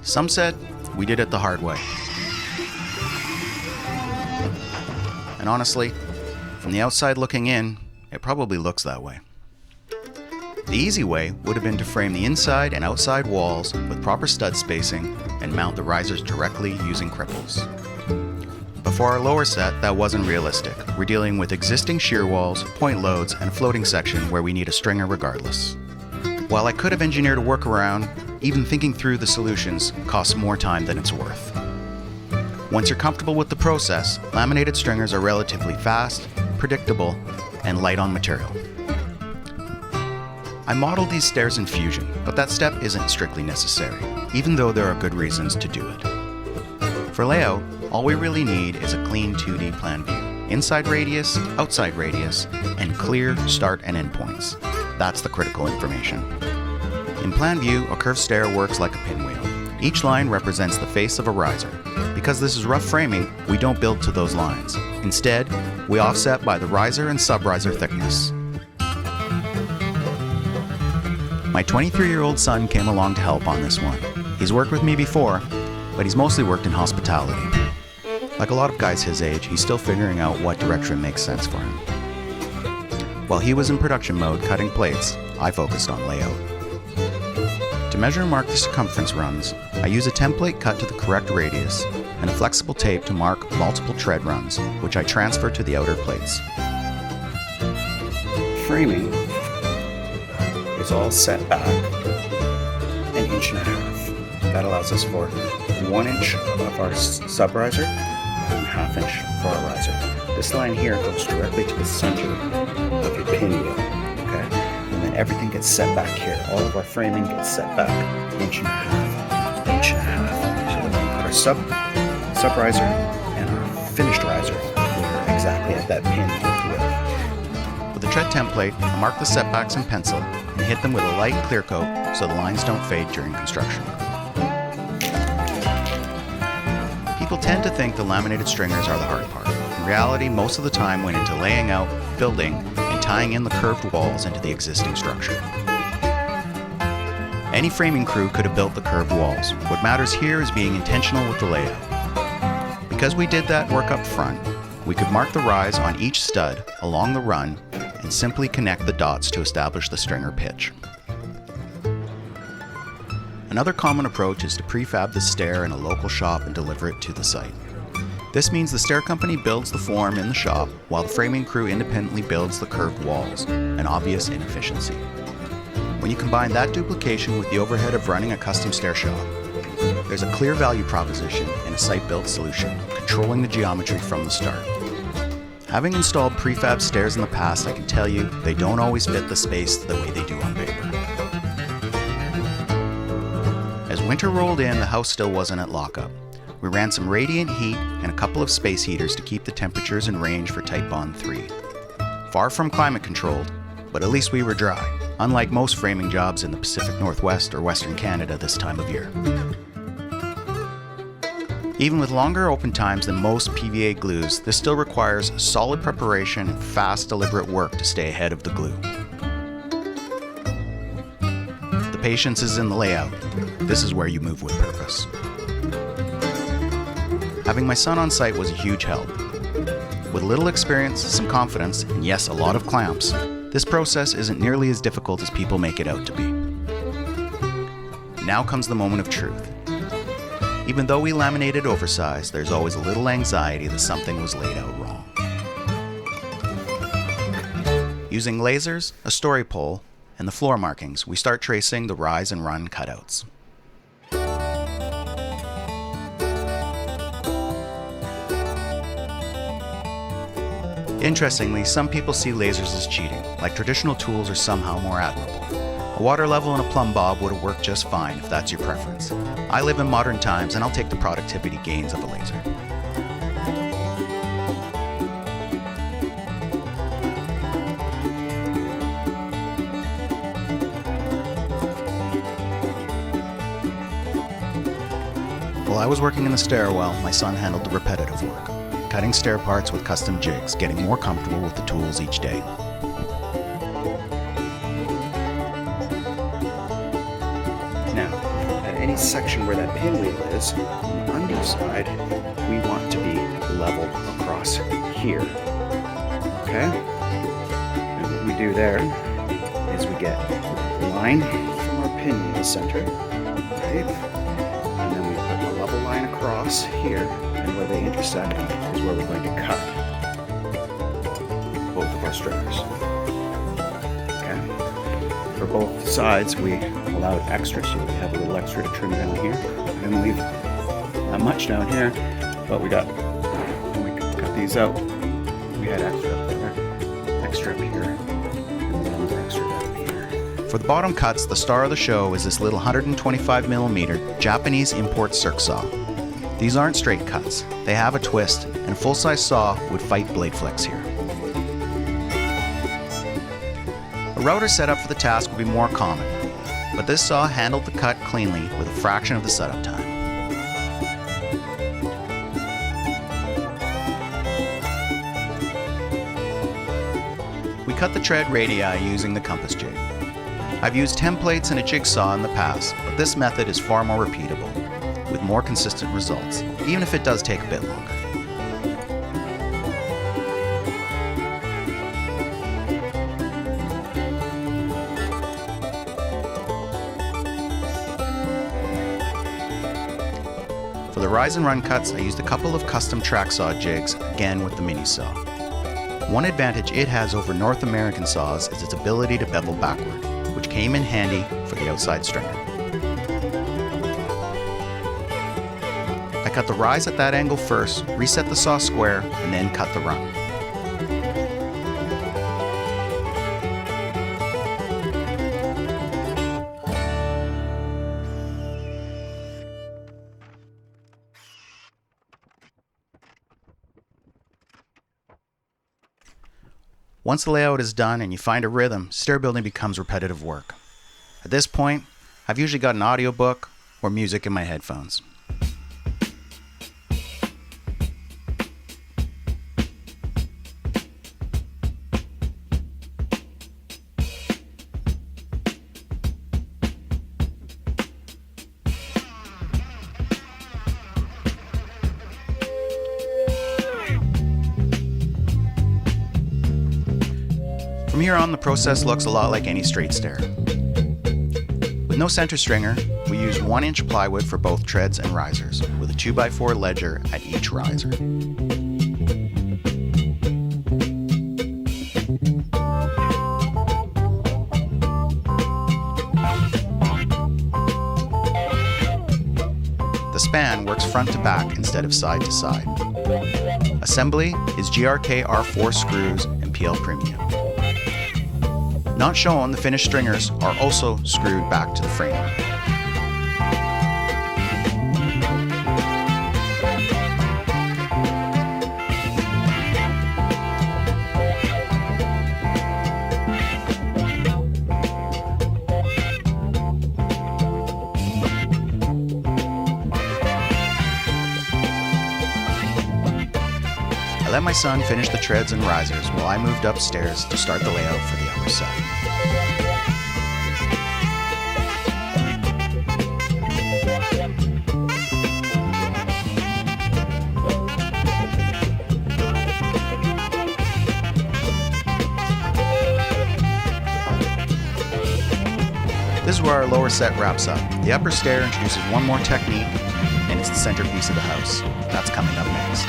Some said we did it the hard way. And honestly, from the outside looking in, it probably looks that way. The easy way would have been to frame the inside and outside walls with proper stud spacing and mount the risers directly using cripples. But for our lower set, that wasn't realistic. We're dealing with existing shear walls, point loads, and a floating section where we need a stringer regardless. While I could have engineered a workaround, even thinking through the solutions costs more time than it's worth. Once you're comfortable with the process, laminated stringers are relatively fast, predictable, and light on material. I modeled these stairs in Fusion, but that step isn't strictly necessary, even though there are good reasons to do it. For layout, all we really need is a clean 2D plan view, inside radius, outside radius, and clear start and end points. That's the critical information. In plan view, a curved stair works like a pinwheel. Each line represents the face of a riser. Because this is rough framing, we don't build to those lines. Instead, we offset by the riser and sub-riser thickness. My 23-year-old son came along to help on this one. He's worked with me before, but he's mostly worked in hospitality. Like a lot of guys his age, he's still figuring out what direction makes sense for him. While he was in production mode cutting plates, I focused on layout. To measure and mark the circumference runs, I use a template cut to the correct radius and a flexible tape to mark multiple tread runs, which I transfer to the outer plates. Framing is all set back an inch and a half. That allows us for 1 inch of our sub-riser and 1/2 inch for our riser. This line here goes directly to the center of your pinwheel, okay? And then everything gets set back here. All of our framing gets set back 1.5 inches, 1.5 inches. So when we put our sub-riser and our finished riser, we're exactly at that pin width. With the tread template, I mark the setbacks in pencil and hit them with a light clear coat so the lines don't fade during construction. People tend to think the laminated stringers are the hard part. In reality, most of the time went into laying out, building, and tying in the curved walls into the existing structure. Any framing crew could have built the curved walls. What matters here is being intentional with the layout. Because we did that work up front, we could mark the rise on each stud along the run and simply connect the dots to establish the stringer pitch. Another common approach is to prefab the stair in a local shop and deliver it to the site. This means the stair company builds the form in the shop while the framing crew independently builds the curved walls, an obvious inefficiency. When you combine that duplication with the overhead of running a custom stair shop, there's a clear value proposition in a site-built solution, controlling the geometry from the start. Having installed prefab stairs in the past, I can tell you they don't always fit the space the way they do on paper. As winter rolled in, the house still wasn't at lockup. We ran some radiant heat and a couple of space heaters to keep the temperatures in range for Titebond 3. Far from climate controlled, but at least we were dry, unlike most framing jobs in the Pacific Northwest or Western Canada this time of year. Even with longer open times than most PVA glues, this still requires solid preparation and fast, deliberate work to stay ahead of the glue. The patience is in the layout. This is where you move with purpose. Having my son on site was a huge help. With little experience, some confidence, and yes, a lot of clamps, this process isn't nearly as difficult as people make it out to be. Now comes the moment of truth. Even though we laminated oversized, there's always a little anxiety that something was laid out wrong. Using lasers, a story pole, and the floor markings, we start tracing the rise and run cutouts. Interestingly, some people see lasers as cheating, like traditional tools are somehow more admirable. A water level and a plumb bob would have worked just fine if that's your preference. I live in modern times and I'll take the productivity gains of a laser. While I was working in the stairwell, my son handled the repetitive work, cutting stair parts with custom jigs, getting more comfortable with the tools each day. Now, at any section where that pinwheel is, on the underside, we want to be level across here. Okay? And what we do there is we get a line from our pinwheel center, right? And then we put a level line across here, and where they intersect is where we're going to cut both of our stringers. Okay? For both sides, we allowed extra, so we have a little extra to trim down here. I didn't leave that much down here, but when we cut these out, we had extra up there, extra up here, and then extra down here. For the bottom cuts, the star of the show is this little 125mm Japanese import circ saw. These aren't straight cuts. They have a twist, and a full-size saw would fight blade flicks here. A router setup for the task would be more common, but this saw handled the cut cleanly with a fraction of the setup time. We cut the tread radii using the compass jig. I've used templates and a jigsaw in the past, but this method is far more repeatable, with more consistent results, even if it does take a bit longer. For the rise and run cuts, I used a couple of custom track saw jigs, again with the mini saw. One advantage it has over North American saws is its ability to bevel backward, which came in handy for the outside stringer. I cut the rise at that angle first, reset the saw square, and then cut the run. Once the layout is done and you find a rhythm, stair building becomes repetitive work. At this point, I've usually got an audiobook or music in my headphones. From here on, the process looks a lot like any straight stair. With no center stringer, we use 1-inch plywood for both treads and risers, with a 2x4 ledger at each riser. The span works front to back instead of side to side. Assembly is GRK R4 screws and PL Premium. Not shown, the finished stringers are also screwed back to the frame. I let my son finish the treads and risers while I moved upstairs to start the layout for the upper set. This is where our lower set wraps up. The upper stair introduces one more technique, and it's the centerpiece of the house. That's coming up next.